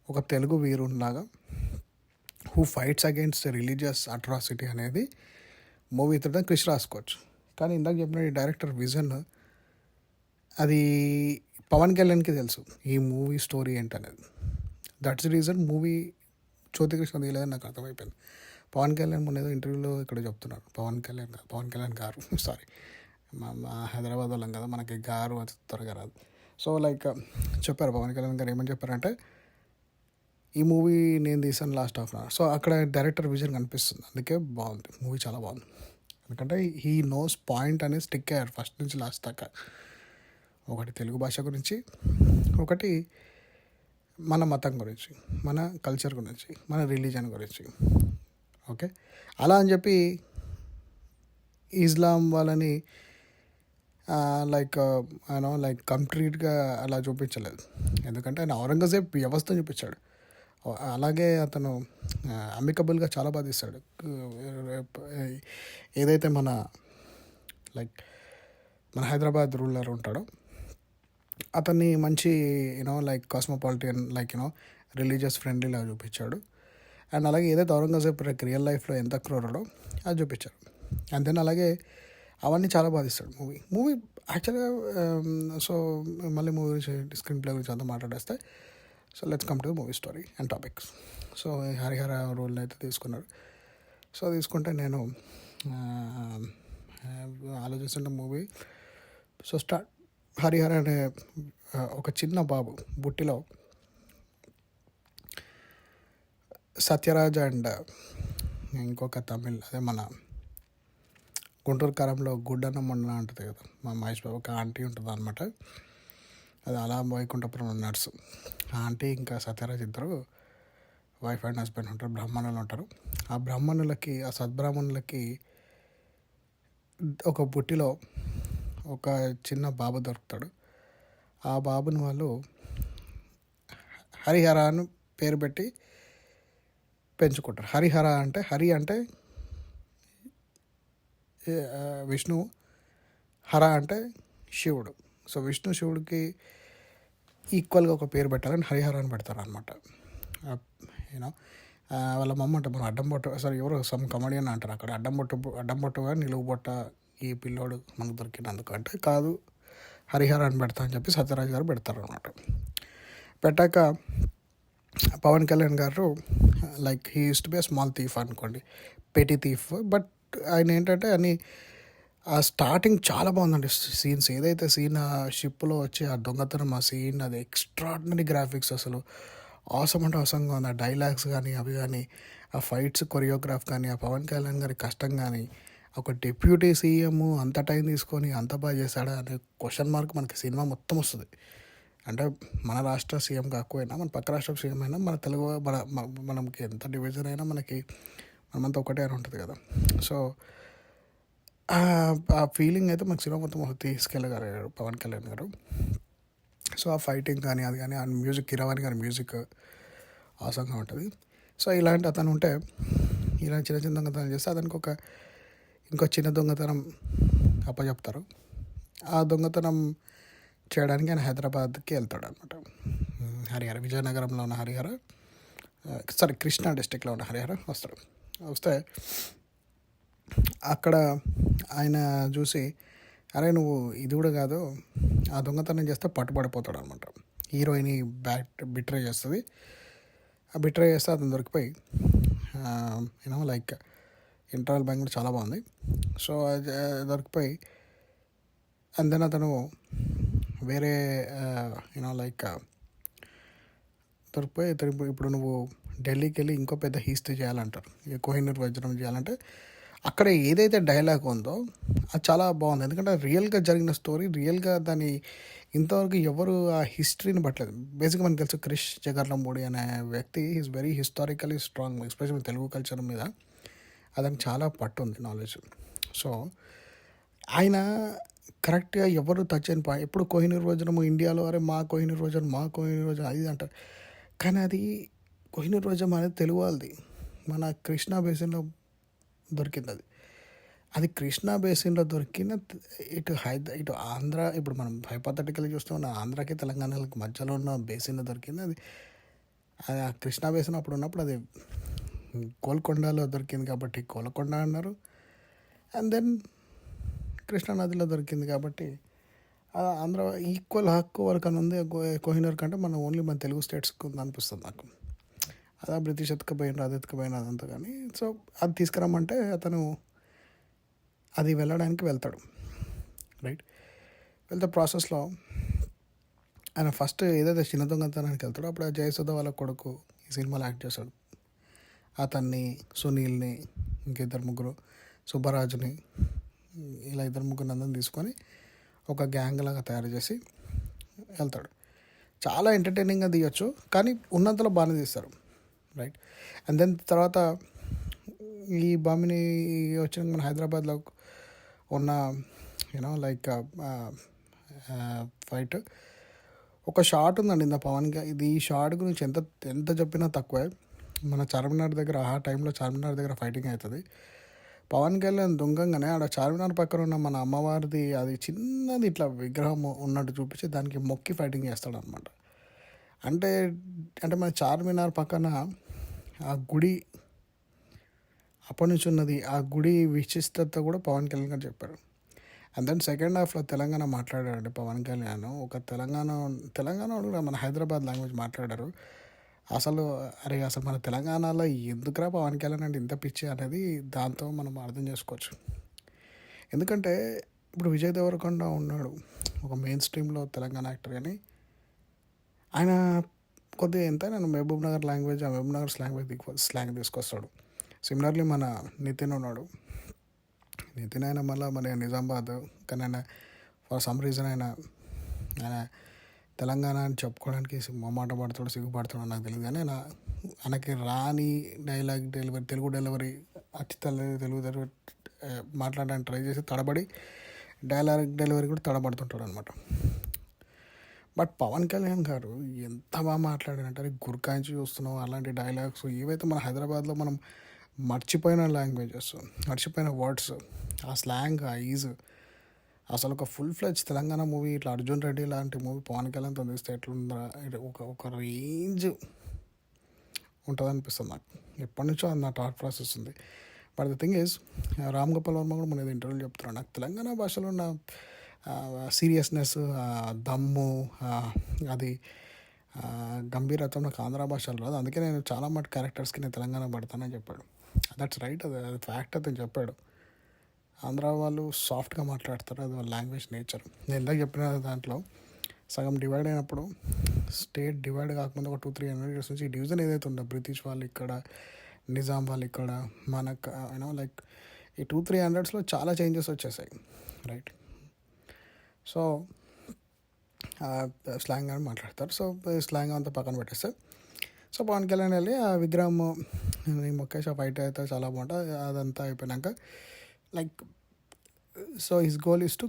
ఒక తెలుగు వీరునిలాగా who fights against religious atrocity అనేది మూవీ తోట క్రిష్ రాసుకోవచ్చు. కానీ ఇందాక చెప్పిన ఈ డైరెక్టర్ విజన్ అది పవన్ కళ్యాణ్కి తెలుసు ఈ మూవీ స్టోరీ ఏంటనేది. దట్స్ రీజన్ మూవీ జ్యోతికృష్ణ తీయలేదని నాకు అర్థమైపోయింది. పవన్ కళ్యాణ్ మొన్న ఏదో ఇంటర్వ్యూలో ఇక్కడ చెప్తున్నారు, పవన్ కళ్యాణ్ గారు సారీ మా హైదరాబాద్ వాళ్ళం కదా, మనకి గారు అది త్వరగా రాదు. సో చెప్పారు పవన్ కళ్యాణ్ గారు ఏమని చెప్పారంటే ఈ మూవీ నేను తీసాను last half an hour. So అక్కడ డైరెక్టర్ విజన్ కనిపిస్తుంది, అందుకే బాగుంది మూవీ, చాలా బాగుంది. ఎందుకంటే హీ నోస్ పాయింట్ అనేది స్టిక్ అయ్యారు ఫస్ట్ నుంచి లాస్ట్ దాకా. ఒకటి తెలుగు భాష గురించి, ఒకటి మన మతం గురించి, మన కల్చర్ గురించి, మన రిలీజన్ గురించి. ఓకే, అలా అని చెప్పి ఇస్లాం వాళ్ళని కంప్లీట్గా అలా చూపించలేదు. ఎందుకంటే ఆయన ఔరంగజేబ్ వ్యవస్థ చూపించాడు. అలాగే అతను అమికబుల్గా చాలా బాగా తీస్తాడు. ఏదైతే మన హైదరాబాద్ రూలర్ ఉంటాడో అతన్ని మంచి కాస్మోపాలిటన్ రిలీజియస్ ఫ్రెండ్లీలా చూపించాడు. అండ్ అలాగే ఏదైతే ఔరంగజేబ్ రియల్ లైఫ్లో ఎంత క్రూరడో అది చూపించాడు. అండ్ దెన్ అలాగే అవన్నీ చాలా బాధిస్తాడు మూవీ యాక్చువల్గా. సో మళ్ళీ మూవీ స్క్రీన్ ప్లే గురించి అంతా మాట్లాడేస్తే, so let's come to movie story and topics. So Harihara రోల్ని అయితే తీసుకున్నాడు. సో తీసుకుంటే నేను ఆలోచిస్తుంటే మూవీ సో స్టార్ట్. హరిహర అనే ఒక చిన్న బాబు బుట్టిలో సత్యరాజ్ అండ్ ఇంకొక తమిళ్, అదే మన గుంటూరు కారంలో గుడ్డన్న మొండన ఉంటుంది కదా, మా మహేష్ బాబు ఒక ఆంటీ ఉంటుంది అనమాట. అది అలా వైకుంఠపురం నర్సు ఆంటీ ఇంకా సత్యరాజ్ ఇద్దరు వైఫ్ అండ్ హస్బెండ్ ఉంటారు, బ్రాహ్మణులు ఉంటారు. ఆ సద్బ్రాహ్మణులకి ఒక బుట్టిలో ఒక చిన్న బాబు దొరుకుతాడు. ఆ బాబుని వాళ్ళు హరిహర అని పేరు పెట్టి పెంచుకుంటారు. హరిహర అంటే హరి అంటే విష్ణువు, హర అంటే శివుడు. సో విష్ణు శివుడికి ఈక్వల్గా ఒక పేరు పెట్టాలని హరిహర అని పెడతారు అనమాట. వాళ్ళ మమ్మ అంటే మనం అడ్డం బొట్టు, ఎవరు సమ్ కమెడియన్ అంటారు అక్కడ, అడ్డం బొట్టుగా నిలువు బొట్ట ఈ పిల్లోడు మనకు దొరికినందుకు అంటే కాదు హరిహర అని పెడతా అని చెప్పి సత్యరాజ్ గారు పెడతారు అనమాట. పెట్టాక పవన్ కళ్యాణ్ గారు he use to be small thief అనుకోండి, పెటీ థీఫ్. బట్ ఆయన ఏంటంటే ఆ స్టార్టింగ్ చాలా బాగుందండి సీన్స్. ఏదైతే సీన్ ఆ షిప్లో వచ్చి ఆ దొంగతనం ఆ సీన్, అది ఎక్స్ట్రాడినరీ గ్రాఫిక్స్, అసలు ఆసమ్ అంటే ఆసంగా ఉంది. ఆ డైలాగ్స్ కానీ అవి కానీ, ఆ ఫైట్స్ కొరియోగ్రాఫ్ కానీ, ఆ పవన్ కళ్యాణ్ గారి కష్టం కానీ, ఒక డిప్యూటీ సీఎం అంత టైం తీసుకొని అంత బాగా చేశాడా అనే క్వశ్చన్ మార్క్ మనకి సినిమా మొత్తం వస్తుంది. అంటే మన రాష్ట్ర సీఎం కాకపోయినా, మన పక్క రాష్ట్ర సీఎం అయినా, మన తెలుగు మనకి ఎంత డివిజన్ అయినా మనమంతా ఒకటే అని ఉంటుంది కదా. సో ఆ ఫీలింగ్ అయితే మనకు సినిమా మొత్తం తీసుకెళ్ళగలిగారు పవన్ కళ్యాణ్ గారు. సో ఆ ఫైటింగ్ కానీ అది కానీ, ఆ మ్యూజిక్, కిరవాణి గారి మ్యూజిక్ ఆసంగా ఉంటుంది. సో ఇలాంటి అతను ఉంటే ఇలా చిన్న చిన్న దొంగతనం చేస్తే అతనికి ఇంకో చిన్న దొంగతనం అప్పచెప్తారు. ఆ దొంగతనం చేయడానికి ఆయన హైదరాబాద్కి వెళ్తాడు అనమాట. హరిహర విజయనగరంలో ఉన్న హరిహర, కృష్ణా డిస్టిక్లో ఉన్న హరిహర వస్తే అక్కడ ఆయన చూసి, అరే నువ్వు ఇది కూడా కాదు, ఆ దొంగతనం చేస్తే పట్టుబడిపోతాడు అనమాట. హీరోయిన్ బిట్రే చేస్తుంది. ఆ బిట్రే చేస్తే అతను దొరికిపోయి యూనో లైక్ ఇంటర్వల్ బ్యాంక్ కూడా చాలా బాగుంది. సో అది దొరికిపోయి అండ్ దెన్ అతను వేరే యూనో లైక్ దొరికిపోయి ఇప్పుడు నువ్వు ఢిల్లీకి వెళ్ళి ఇంకో పెద్ద హిస్టరీ చేయాలంటారు, ఈ కోహినూర్ వజ్రం చేయాలంటే అక్కడ ఏదైతే డైలాగ్ ఉందో అది చాలా బాగుంది. ఎందుకంటే రియల్గా జరిగిన స్టోరీ, రియల్గా దాన్ని ఇంతవరకు ఎవరు ఆ హిస్టరీని పట్టలేదు. బేసిక్గా మనకు తెలుసు క్రిష్ జగర్లమూడి అనే వ్యక్తి is very historically strong, especially Telugu culture మీద అతనికి చాలా పట్టు ఉంది, నాలెడ్జ్. సో ఆయన కరెక్ట్గా ఎవరు టచ్ అయిన పాయింట్ ఎప్పుడు కోహినూర్ వజ్రము ఇండియాలో అరే మా కోహినూర్ వజ్రం మా కోహినూర్ వజ్రం అది అంటారు, కానీ అది కోహినూర్ వజ్రం అనేది తెలుగు వాళ్ళది, మన కృష్ణా బేసిన్లో దొరికింది. అది కృష్ణా బేసిన్లో దొరికిన ఇటు ఆంధ్ర, ఇప్పుడు మనం హైపోథెటికల్గా చూస్తూ ఉన్న ఆంధ్రాకి తెలంగాణకి మధ్యలో ఉన్న బేసిన్లో దొరికింది. అది ఆ కృష్ణా బేసిన్ అప్పుడు ఉన్నప్పుడు అది గోల్కొండలో దొరికింది కాబట్టి గోల్కొండ అన్నారు. అండ్ దెన్ కృష్ణానదిలో దొరికింది కాబట్టి ఆంధ్ర ఈక్వల్ హక్కు వరకు అని ఉంది కోహినూర్ కంటే మన ఓన్లీ మన తెలుగు స్టేట్స్కి ఉంది అనిపిస్తుంది నాకు. అదా బ్రిటిష్ ఎత్తుకపోయినారు, అది ఎత్తుకపోయిన అదంతా. కానీ సో అది తీసుకురమ్మంటే అతను అది వెళ్ళడానికి వెళ్తాడు, రైట్. వెళ్తే ప్రాసెస్లో ఆయన ఫస్ట్ ఏదైతే చిన్న దొంగతనానికి వెళ్తాడో అప్పుడు ఆ జయసుధ వాళ్ళ కొడుకు ఈ సినిమాలో యాక్ట్ చేస్తాడు. అతన్ని, సునీల్ని, ఇంకిద్దరు ముగ్గురు, సుబ్బరాజుని, ఇలా ఇద్దరు ముగ్గురు అందరం తీసుకొని ఒక గ్యాంగ్ లాగా తయారు చేసి వెళ్తాడు. చాలా ఎంటర్టైనింగ్గా తీయచ్చు, కానీ ఉన్నంతలో బాగానే తీస్తారు, రైట్. అండ్ దెన్ తర్వాత ఈ బాంబుని వచ్చిన మన హైదరాబాద్లో ఉన్న యూనో లైక్ ఫైట్ ఒక షాట్ ఉందండి ఇంత పవన్గా. ఇది ఈ షాట్ గురించి ఎంత ఎంత చెప్పినా తక్కువే. మన చార్మినార్ దగ్గర ఆ టైంలో చార్మినార్ దగ్గర ఫైటింగ్ అవుతుంది. పవన్ కళ్యాణ్ దొంగంగానే ఆడ చార్మినార్ పక్కన ఉన్న మన అమ్మవారిది అది చిన్నది ఇట్లా విగ్రహం ఉన్నట్టు చూపించి దానికి మొక్కి ఫైటింగ్ చేస్తాడు అనమాట. అంటే అంటే మన చార్మినార్ పక్కన ఆ గుడి అప్పటి నుంచి ఉన్నది, ఆ గుడి విశిష్టత కూడా పవన్ కళ్యాణ్ గారు చెప్పారు. అండ్ దెన్ సెకండ్ హాఫ్లో తెలంగాణ మాట్లాడాడు పవన్ కళ్యాణ్. ఒక తెలంగాణ కూడా మన హైదరాబాద్ లాంగ్వేజ్ మాట్లాడారు. అసలు మన తెలంగాణలో ఎందుకురా పవన్ కళ్యాణ్ అంటే ఇంత పిచ్చి అనేది దాంతో మనం అర్థం చేసుకోవచ్చు. ఎందుకంటే ఇప్పుడు విజయ్ దేవరకొండ ఉన్నాడు, ఒక మెయిన్ స్ట్రీమ్లో తెలంగాణ యాక్టర్, కానీ ఆయన కొద్దిగా ఎంతైనా మహబూబ్ నగర్ లాంగ్వేజ్, ఆ మహబూబ్ నగర్ స్లాంగ్ తీసుకొస్తాడు. సిమిలర్లీ మన నితిన్ ఉన్నాడు. నితిన్ అయినా మళ్ళీ మన నిజామాబాద్, కానీ ఆయన ఫర్ సమ్ రీజన్ ఆయన తెలంగాణ అని చెప్పుకోవడానికి మొమ్మాట పడుతాడు, సిగ్గుపడుతాడు నాకు తెలియదు. కానీ ఆయనకి రాని dialogue delivery, Telugu delivery Telugu మాట్లాడడానికి ట్రై చేసి తడబడి డైలాగ్ డెలివరీ కూడా తడబడుతుంటాడు అనమాట. బట్ పవన్ కళ్యాణ్ గారు ఎంత బాగా మాట్లాడారంటే గుర్కాయించి చూస్తున్నాం అలాంటి డైలాగ్స్ ఏవైతే మన హైదరాబాద్లో మనం మర్చిపోయిన లాంగ్వేజెస్, మర్చిపోయిన వర్డ్స్, ఆ స్లాంగ్, ఆ ఈజ్, అసలు ఒక ఫుల్ ఫ్లెడ్జ్ తెలంగాణ మూవీ ఇట్లా అర్జున్ రెడ్డి లాంటి మూవీ పవన్ కళ్యాణ్తో తీస్తే ఎట్లుందా, ఒక రేంజ్ ఉంటుంది అనిపిస్తుంది నాకు. ఎప్పటి నుంచో అది నా థాట్ ప్రాసెస్ ఉంది. But the thing is Ram Gopal Varma కూడా మన ఇంటర్వ్యూలో చెప్తున్నాను, నాకు తెలంగాణ భాషలో ఉన్న సీరియస్నెస్, దమ్ము, అది గంభీరత్వం నాకు ఆంధ్ర భాషలో రాదు. అందుకే నేను చాలా మటు క్యారెక్టర్స్కి నేను తెలంగాణ పడతానని చెప్పాడు. దట్స్ రైట్, అది ఫ్యాక్ట్ అతను చెప్పాడు. ఆంధ్ర వాళ్ళు సాఫ్ట్గా మాట్లాడతారు, అది వాళ్ళ లాంగ్వేజ్ నేచర్. నేను ఇందాక చెప్పిన దాంట్లో సగం డివైడ్ అయినప్పుడు, స్టేట్ డివైడ్ కాకముందు ఒక 200-300 years నుంచి ఈ డివిజన్ ఏదైతే ఉందో, బ్రిటిష్ వాళ్ళు ఇక్కడ, నిజాం వాళ్ళు ఇక్కడ, మనకు యూనో లైక్ ఈ 200-300 చాలా చేంజెస్ వచ్చేసాయి, రైట్. సో స్లాంగ్ అని మాట్లాడతారు. సో స్లాంగ్ అంతా పక్కన పెట్టేస్తారు. సో పవన్ కళ్యాణ్ వెళ్ళి ఆ విగ్రహం మొక్కేసి ఫైట్ అయితే చాలా బాగుంటుంది. అదంతా అయిపోయినాక like so his goal is to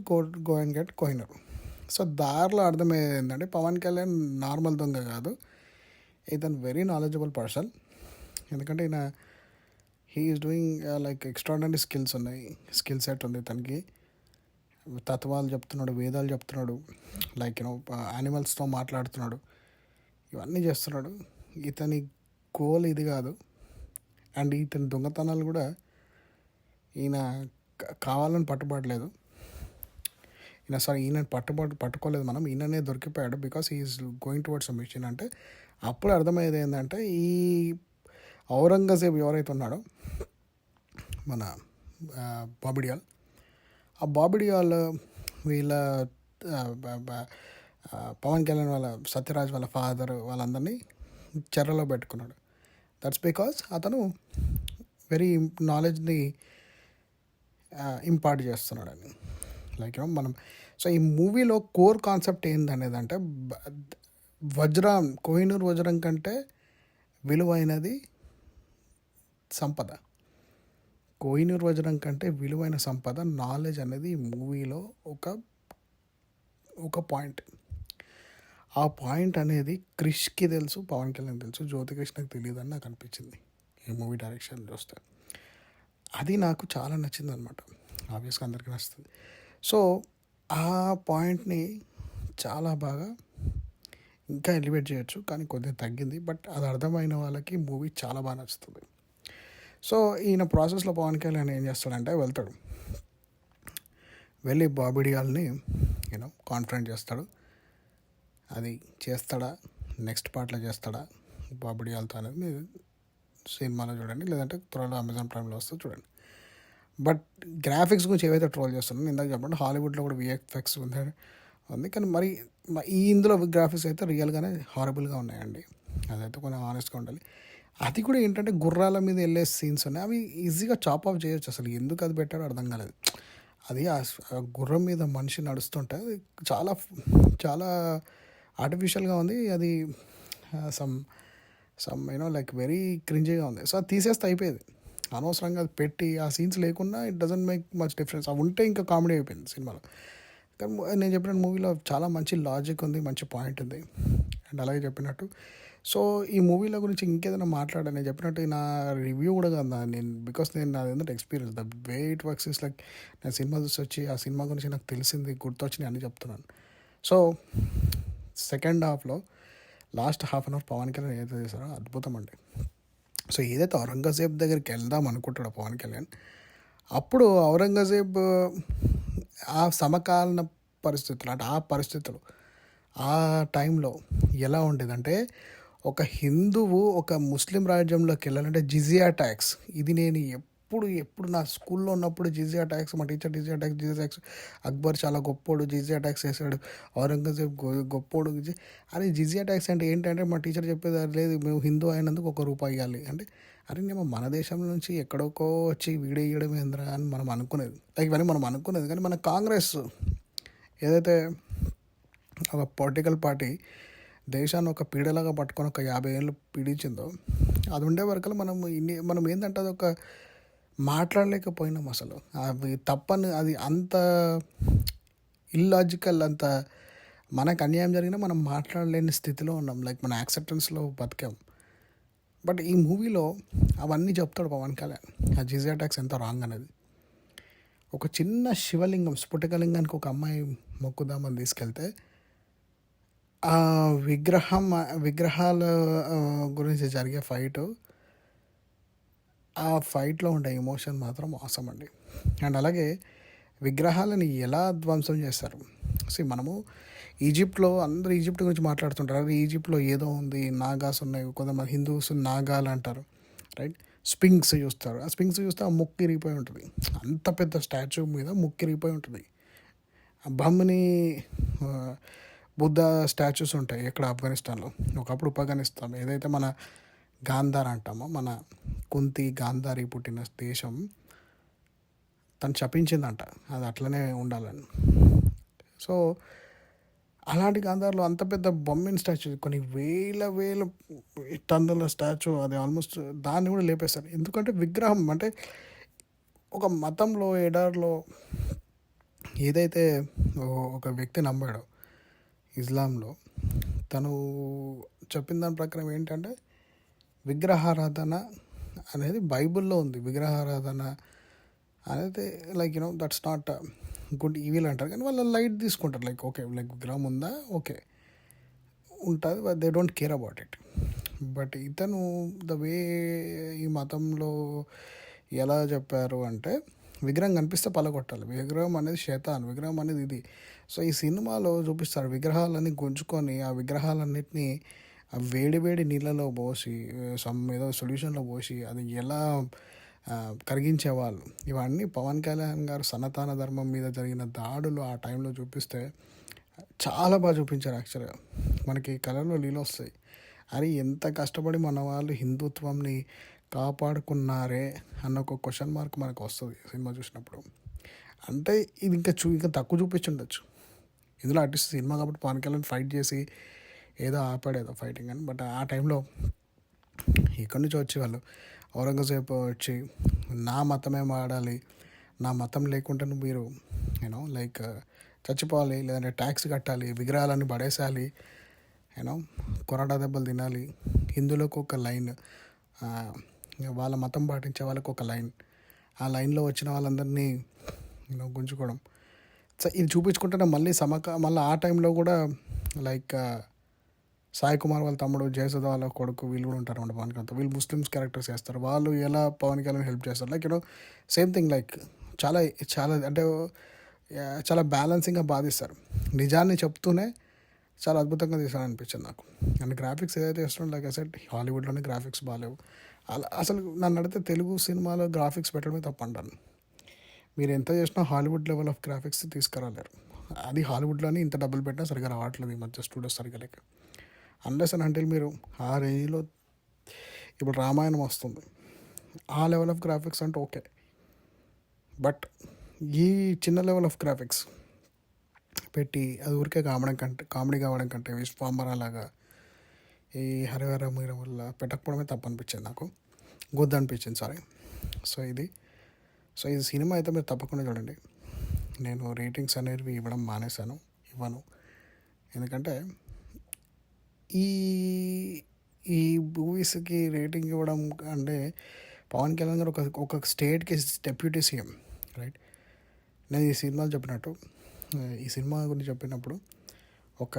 go and get Kohinoor. So దారిలో అర్థమయ్యేది ఏంటంటే పవన్ కళ్యాణ్ నార్మల్ దొంగ కాదు, ఇతను వెరీ నాలెడ్జబుల్ పర్సన్. ఎందుకంటే ఈయన he is doing like extraordinary skill set ఉంది ఇతనికి. తత్వాలు చెప్తున్నాడు, వేదాలు చెప్తున్నాడు, లైక్ యూనో యానిమల్స్తో మాట్లాడుతున్నాడు, ఇవన్నీ చేస్తున్నాడు. ఇతని గోల్ ఇది కాదు. అండ్ ఇతని దొంగతనాలు కూడా ఈయన కావాలని పట్టుబడలేదు. ఈయన పట్టుకోలేదు మనం, ఈయననే దొరికిపోయాడు because is going towards a mission అంటే అప్పుడు అర్థమయ్యేది ఏంటంటే ఈ ఔరంగజేబ్ ఎవరైతే ఉన్నాడో మన బాబిడియాల్, ఆ బాబిడియాల్ వీళ్ళ పవన్ కళ్యాణ్ వాళ్ళ సత్యరాజ్ వాళ్ళ ఫాదర్ వాళ్ళందరినీ చెరలో పెట్టుకున్నాడు. దట్స్ బికాస్ అతను వెరీ నాలెడ్జ్ని ఇంపార్ట్ చేస్తున్నాడని. లైక్ మనం సో ఈ మూవీలో కోర్ కాన్సెప్ట్ ఏందనేది అంటే కోహినూర్ వజ్రం కంటే విలువైనది సంపద. కోహినూర్ వజ్రం కంటే విలువైన సంపద నాలెడ్జ్ అనేది ఈ మూవీలో ఒక పాయింట్. ఆ పాయింట్ అనేది క్రిష్కి తెలుసు, పవన్ కళ్యాణ్ తెలుసు, జ్యోతికృష్ణకి తెలియదు అని నాకు అనిపించింది ఈ మూవీ డైరెక్షన్ చూస్తే. అది నాకు చాలా నచ్చింది అనమాట. ఆబ్వియస్గా అందరికీ నచ్చుతుంది. సో ఆ పాయింట్ని చాలా బాగా ఇంకా ఎలివేట్ చేయొచ్చు, కానీ కొద్దిగా తగ్గింది. బట్ అది అర్థమైన వాళ్ళకి మూవీ చాలా బాగా నచ్చుతుంది. సో ఈయన ప్రాసెస్లో పవన్ కళ్యాణ్ ఏం చేస్తాడంటే వెళ్ళి బాబిడియాల్ని కాన్ఫరెంట్ చేస్తాడు. అది చేస్తాడా, నెక్స్ట్ పార్ట్లో చేస్తాడా బాబిడియాల్తో అనేది మీరు సినిమాలో చూడండి, లేదంటే త్వరలో అమెజాన్ ప్రైమ్లో వస్తుంది చూడండి. బట్ గ్రాఫిక్స్ గురించి ఏవైతే ట్రోల్ చేస్తున్నాను ఇందాక చెప్పండి, హాలీవుడ్లో కూడా విఎఫ్ఎక్స్ ఉంది, కానీ మరి ఇందులో గ్రాఫిక్స్ అయితే రియల్గానే హారబుల్గా ఉన్నాయండి. అదైతే కొంచెం ఆనెస్ట్గా ఉండాలి. అది కూడా ఏంటంటే గుర్రాల మీద వెళ్ళే సీన్స్ ఉన్నాయి, అవి ఈజీగా చాప్ ఆఫ్ చేయొచ్చు. అసలు ఎందుకు అది పెట్టారో అర్థం కాలేదు. అది ఆ గుర్రం మీద మనిషి నడుస్తుంటే అది చాలా చాలా ఆర్టిఫిషియల్గా ఉంది. అది సమ్ లైక్ వెరీ క్రింజీగా ఉంది. సో అది తీసేస్తే అయిపోయేది. అనవసరంగా అది పెట్టి ఆ సీన్స్ లేకుండా it doesn't make much difference. అవి ఉంటే ఇంకా కామెడీ అయిపోయింది సినిమాలో. కానీ నేను చెప్పిన మూవీలో చాలా మంచి లాజిక్ ఉంది, మంచి పాయింట్ ఉంది. అండ్ అలాగే చెప్పినట్టు సో ఈ మూవీల గురించి ఇంకేదైనా మాట్లాడాను. నేను చెప్పినట్టు నా రివ్యూ కూడా కాదు బికాస్ నాది ఏంటంటే experience, the way it works is like నేను సినిమా చూసి వచ్చి ఆ సినిమా గురించి నాకు తెలిసింది, గుర్తొచ్చినాయి అని చెప్తున్నాను. సో సెకండ్ హాఫ్లో last half an hour Pawan Kalyan ఏదైతే చేశారో అద్భుతం అండి. సో ఏదైతే ఔరంగజేబ్ దగ్గరికి వెళ్దాం అనుకుంటాడో పవన్ కళ్యాణ్, అప్పుడు ఔరంగజేబ్ ఆ సమకాలీన పరిస్థితులు అంటే ఆ పరిస్థితులు ఆ టైంలో ఎలా ఉండేదంటే ఒక హిందువు ఒక ముస్లిం రాజ్యంలోకి వెళ్ళాలంటే జిజియా ట్యాక్స్, ఇది నేను ఎప్పుడు నా స్కూల్లో ఉన్నప్పుడు జిజియా ట్యాక్స్, మా టీచర్ జిజియా ట్యాక్స్ అక్బర్ చాలా గొప్పోడు, జిజియా ట్యాక్స్ వేసాడు, ఔరంగజేబ్ గొప్పోడు. అరే జిజియా ట్యాక్స్ అంటే ఏంటంటే మా టీచర్ చెప్పేది లేదు, మేము హిందూ అయినందుకు ₹1 ఇవ్వాలి అంటే, అరే నేను మన దేశం నుంచి ఎక్కడికో వచ్చి వీడియో ఇవ్వడం ఏంద్రా అని మనం అనుకునేది. లైక్ ఇవన్నీ మనం అనుకునేది. కానీ మన కాంగ్రెస్ ఏదైతే ఒక పొలిటికల్ పార్టీ దేశాన్ని ఒక పీడలాగా పట్టుకొని ఒక 50 ఏళ్ళు పీడించిందో, అది ఉండే వరకు మనం ఏంటంటే అది ఒక మాట్లాడలేకపోయినాం అసలు. అవి తప్పని, అది అంత ఇల్లాజికల్, అంత మనకు అన్యాయం జరిగినా మనం మాట్లాడలేని స్థితిలో ఉన్నాం. లైక్ మన యాక్సెప్టెన్స్లో బతికాం. బట్ ఈ మూవీలో అవన్నీ చెప్తాడు పవన్ కళ్యాణ్, ఆ జిజియా ట్యాక్స్ ఎంత రాంగ్ అనేది. ఒక చిన్న శివలింగం, స్ఫుటికలింగానికి ఒక అమ్మాయి మొక్కుదామని తీసుకెళ్తే ఆ విగ్రహాల గురించి జరిగే ఆ ఫైట్లో ఉండే ఎమోషన్ మాత్రం అవసరం అండి. అండ్ అలాగే విగ్రహాలని ఎలా ధ్వంసం చేస్తారు. మనము ఈజిప్ట్లో అందరూ ఈజిప్ట్ గురించి మాట్లాడుతుంటారు. అది ఈజిప్ట్లో ఏదో ఉంది, నాగాస్ ఉన్నాయి, కొంతమంది హిందూస్ నాగాలు అంటారు, రైట్. స్పింక్స్ చూస్తారు, ఆ స్పింక్స్ చూస్తే ఆ ముక్కు ఇరిగిపోయి ఉంటుంది, అంత పెద్ద స్టాచ్యూ మీద ముక్కు ఇరిగిపోయి ఉంటుంది. బహ్మని బుద్ధ స్టాచ్యూస్ ఉంటాయి ఇక్కడ ఆఫ్ఘనిస్తాన్లో. ఒకప్పుడు ఉపగనిస్తాం ఏదైతే మన గాంధార్ అంటామో, మన కుంతి గాంధారి పుట్టిన దేశం, తను శపించిందంట అది అట్లనే ఉండాలని. సో అలాంటి గాంధార్లో అంత పెద్ద బొమ్మిన స్టాచ్యూ, కొన్ని వేల టన్నుల స్టాచ్యూ, అది ఆల్మోస్ట్ దాన్ని కూడా లేపేస్తారు. ఎందుకంటే విగ్రహం అంటే ఒక మతంలో ఎడార్లో ఏదైతే ఒక వ్యక్తి నమ్మాడో ఇస్లాంలో, తను చెప్పిన దాని ప్రకారం ఏంటంటే విగ్రహారాధన అనేది బైబిల్లో ఉంది. విగ్రహారాధన అనేది like that's not good, evil అంటారు. కానీ వాళ్ళు లైట్ తీసుకుంటారు, లైక్ ఓకే లైక్ విగ్రహం ఉందా ఓకే ఉంటుంది, but they don't care about it. But ఇతను ద వే ఈ మతంలో ఎలా చెప్పారు అంటే విగ్రహం కనిపిస్తే పలగొట్టాలి. విగ్రహం అనేది శైతాన్, విగ్రహం అనేది ఇది. సో, ఈ సినిమాలో చూపిస్తారు విగ్రహాలన్నీ గుంజుకొని, ఆ విగ్రహాలన్నిటిని ఆ వేడి వేడి నీళ్ళలో పోసి, ఏదో సొల్యూషన్‌లో పోసి అది ఎలా కరిగించేవాళ్ళు. ఇవన్నీ పవన్ కళ్యాణ్ గారు సనాతన ధర్మం మీద జరిగిన దాడులు ఆ టైంలో చూపిస్తే చాలా బాగా చూపించారు యాక్చువల్‌గా. మనకి కళ్ళలో నీళ్ళొస్తాయి. అరే! ఎంత కష్టపడి మన వాళ్ళు హిందుత్వంని కాపాడుకున్నారే అన్న ఒక క్వెషన్ మార్క్ మనకొస్తది సినిమా చూసినప్పుడు. అంటే ఇది ఇంకా తక్కువ చూపించుండొచ్చు. ఇందులో అట్లీస్ట్ సినిమా కాబట్టి పవన్ కళ్యాణ్ ఫైట్ చేసి ఏదో ఆపాడేదో ఫైటింగ్ అని. బట్ ఆ టైంలో ఎక్కడి నుంచో వచ్చేవాళ్ళు. ఔరంగజేబు వచ్చి నా మతమే వాడాలి, నా మతం లేకుంటే మీరు లైక్ చచ్చిపోవాలి, లేదంటే ట్యాక్స్ కట్టాలి, విగ్రహాలన్నీ పడేసేయాలి, యూనో కొరడా దెబ్బలు తినాలి, హిందువులకు ఒక లైన్, వాళ్ళ మతం పాటించే వాళ్ళకు ఒక లైన్, ఆ లైన్లో వచ్చిన వాళ్ళందరినీ గుంజుకోవడం. సో ఇది చూపించుకుంటే మళ్ళీ ఆ టైంలో కూడా లైక్ సాయి కుమార్ వాళ్ళ తమ్ముడు, జయసుధ వాళ్ళ కొడుకు వీళ్ళు కూడా ఉంటారు అన్నమాట పవన్ కళ్యాణ్. వీళ్ళు ముస్లిమ్స్ క్యారెక్టర్స్ చేస్తారు. వాళ్ళు ఎలా పవన్ కళ్యాణ్ హెల్ప్ చేస్తారు, లైక్ సేమ్ థింగ్, లైక్ చాలా చాలా అంటే చాలా బ్యాలెన్సింగ్గా బాధిస్తారు. నిజాన్ని చెప్తూనే చాలా అద్భుతంగా తీశారు అనిపించింది నాకు. అండ్ గ్రాఫిక్స్ ఏదైతే చేస్తున్నారో లైక్ సెట్ హాలీవుడ్లోనే గ్రాఫిక్స్ బాగాలేవు. అసలు నన్ను అడిగితే తెలుగు సినిమాలో గ్రాఫిక్స్ పెట్టడమే తప్పు అంటాను. మీరు ఎంత చేసినా హాలీవుడ్ లెవెల్ ఆఫ్ గ్రాఫిక్స్ తీసుకురాలేరు. అది హాలీవుడ్లోనే ఇంత డబ్బులు పెట్టినా సరిగ్గా రావట్లేదు ఈ మధ్య స్టూడియోస్ సరిగ్గా లేక. అన్లెస్ అండ్ అంటిల్ మీరు ఆ రేంజ్లో ఇప్పుడు రామాయణం వస్తుంది, ఆ లెవెల్ ఆఫ్ గ్రాఫిక్స్ అంటే ఓకే. బట్ ఈ చిన్న లెవెల్ ఆఫ్ గ్రాఫిక్స్ పెట్టి అది ఊరికే కామెడీ కావడం కంటే విశ్వాంబర లాగా ఈ హరిహర మీర వల్ల పెట్టకపోవడమే తప్పు అనిపించింది నాకు. గుడ్ అనిపించింది, సారీ. సో ఈ సినిమా అయితే మీరు తప్పకుండా చూడండి. నేను రేటింగ్స్ అనేవి ఇవ్వడం ఇవ్వను. ఎందుకంటే ఈ ఈ మూవీస్కి రేటింగ్ ఇవ్వడం అంటే పవన్ కళ్యాణ్ గారు ఒక స్టేట్కి డెప్యూటీ సీఎం, రైట్. నేను ఈ సినిమాలు చెప్పినట్టు, ఈ సినిమా గురించి చెప్పినప్పుడు ఒక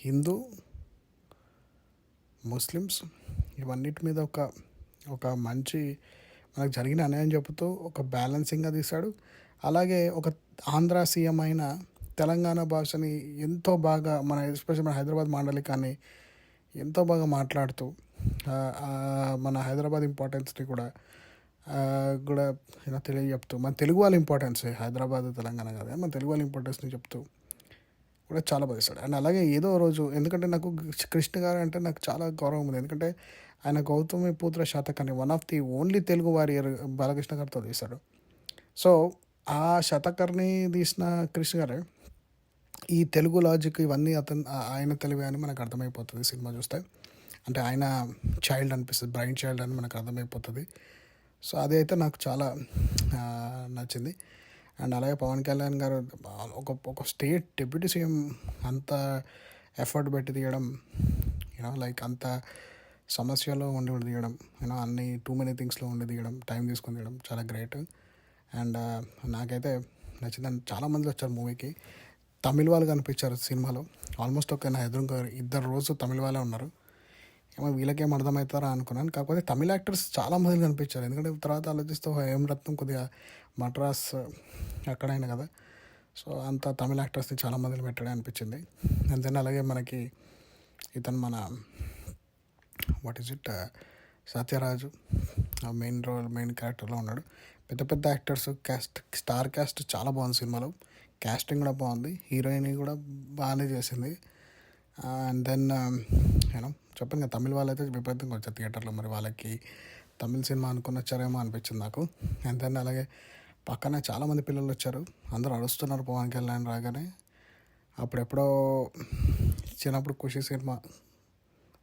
హిందూ, ముస్లిమ్స్ ఇవన్నిటి మీద ఒక మంచి మనకు జరిగిన అన్యాయం చెబుతూ ఒక బ్యాలెన్సింగ్గా తీశాడు. అలాగే ఒక ఆంధ్ర సీఎం అయిన తెలంగాణ భాషని ఎంతో బాగా ఎస్పెషల్ మన హైదరాబాద్ మాండలికాన్ని ఎంతో బాగా మాట్లాడుతూ మన హైదరాబాద్ ఇంపార్టెన్స్ని కూడా తెలియజెప్తూ, మన తెలుగు వాళ్ళ ఇంపార్టెన్స్, హైదరాబాద్ తెలంగాణ కాదు, మన తెలుగు వాళ్ళ ఇంపార్టెన్స్ని చెప్తూ కూడా చాలా బాగా ఇస్తాడు. అండ్ అలాగే ఏదో రోజు, ఎందుకంటే నాకు కృష్ణ గారు అంటే నాకు చాలా గౌరవం ఉంది. ఎందుకంటే ఆయన గౌతమిపుత్ర శతకాన్ని one of the only Telugu warrior Balakrishna గారితో తీశాడు. సో ఆ శతకర్ని తీసిన కృష్ణ గారే ఈ తెలుగు లాజిక్ ఇవన్నీ ఆయన తెలివే అని మనకు అర్థమైపోతుంది సినిమా చూస్తే. అంటే ఆయన చైల్డ్ అనిపిస్తుంది, బ్రైన్ చైల్డ్ అని మనకు అర్థమైపోతుంది. సో అది అయితే నాకు చాలా నచ్చింది. అండ్ అలాగే పవన్ కళ్యాణ్ గారు ఒక స్టేట్ డిప్యూటీ సీఎం అంత ఎఫర్ట్ పెట్టి తీయడం, లైక్ అంత సమస్యలో ఉండి తీయడం, అన్ని టూ మెనీ థింగ్స్లో ఉండి తీయడం, టైం తీసుకొని తీయడం చాలా గ్రేట్. అండ్ నాకైతే నచ్చిందని చాలామంది వచ్చారు మూవీకి. తమిళ వాళ్ళు కనిపించారు సినిమాలో. ఆల్మోస్ట్ నా ఎదురుగా 2 రోజు తమిళ వాళ్ళే ఉన్నారు. ఏమో వీళ్ళకేం అర్థమవుతారా అనుకున్నాను. కాకపోతే తమిళ యాక్టర్స్ చాలామంది కనిపించారు. ఎందుకంటే తర్వాత ఆలోచిస్తే ఏం రత్నం కొద్దిగా మద్రాస్ అక్కడైనా కదా, సో అంత తమిళ యాక్టర్స్ని చాలామందిని పెట్టడే అనిపించింది. అండ్ దెన్ అలాగే మనకి ఇతను మన సత్యరాజు మెయిన్ క్యారెక్టర్లో ఉన్నాడు. పెద్ద యాక్టర్స్ స్టార్ క్యాస్ట్ చాలా బాగుంది సినిమాలో. క్యాస్టింగ్ కూడా బాగుంది, హీరోయిన్ కూడా బాగానే చేసింది. అండ్ దెన్ చెప్పండి కదా, తమిళ వాళ్ళైతే విపరీతంగా వచ్చారు థియేటర్లో. మరి వాళ్ళకి తమిళ సినిమా అనుకుని వచ్చారేమో అనిపించింది నాకు. అండ్ దెన్ అలాగే పక్కన చాలామంది పిల్లలు వచ్చారు, అందరూ అరుస్తున్నారు పవన్ కళ్యాణ్ రాగానే. అప్పుడెప్పుడో చిన్నప్పుడు ఖుషి సినిమా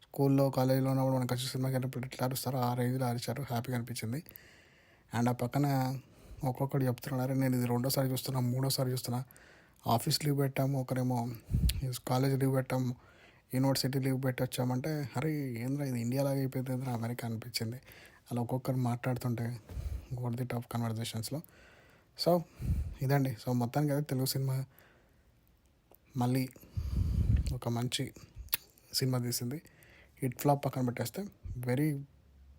స్కూల్లో కాలేజీలో ఉన్నప్పుడు మన ఖుషి సినిమాకి వెళ్ళినప్పుడు ఎట్లా అరుస్తారో ఆ రేంజ్లో అరిచారు, హ్యాపీగా అనిపించింది. అండ్ ఆ పక్కన ఒక్కొక్కటి చెప్తున్నారు, నేను ఇది 2వ సారి చూస్తున్నా, 3వ సారి చూస్తున్నా, ఆఫీస్ లీవ్ పెట్టాము, ఒకరేమో కాలేజ్ లీవ్ పెట్టాము, యూనివర్సిటీ లీవ్ పెట్టి వచ్చామంటే అరే ఏంద్రా ఇది ఇండియాలాగా అయిపోతుంది, అమెరికా అనిపించింది. అలా ఒక్కొక్కరు మాట్లాడుతుంటే గోట్ ది టాప్ కన్వర్జేషన్స్లో. సో ఇదండి. సో మొత్తానికి అయితే తెలుగు సినిమా మళ్ళీ ఒక మంచి సినిమా తీసింది. హిట్ ఫ్లాప్ పక్కన పెట్టేస్తే very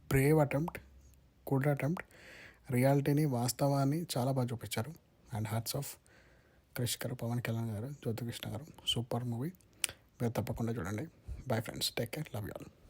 brave attempt, good attempt. రియాలిటీని వాస్తవాన్ని చాలా బాగా చూపించారు. అండ్ హ్యాట్స్ ఆఫ్ క్రిష్ గారు, పవన్ కళ్యాణ్ గారు, జ్యోతికృష్ణ గారు, సూపర్ మూవీ. మీరు తప్పకుండా చూడండి. Bye friends, take care, love you all.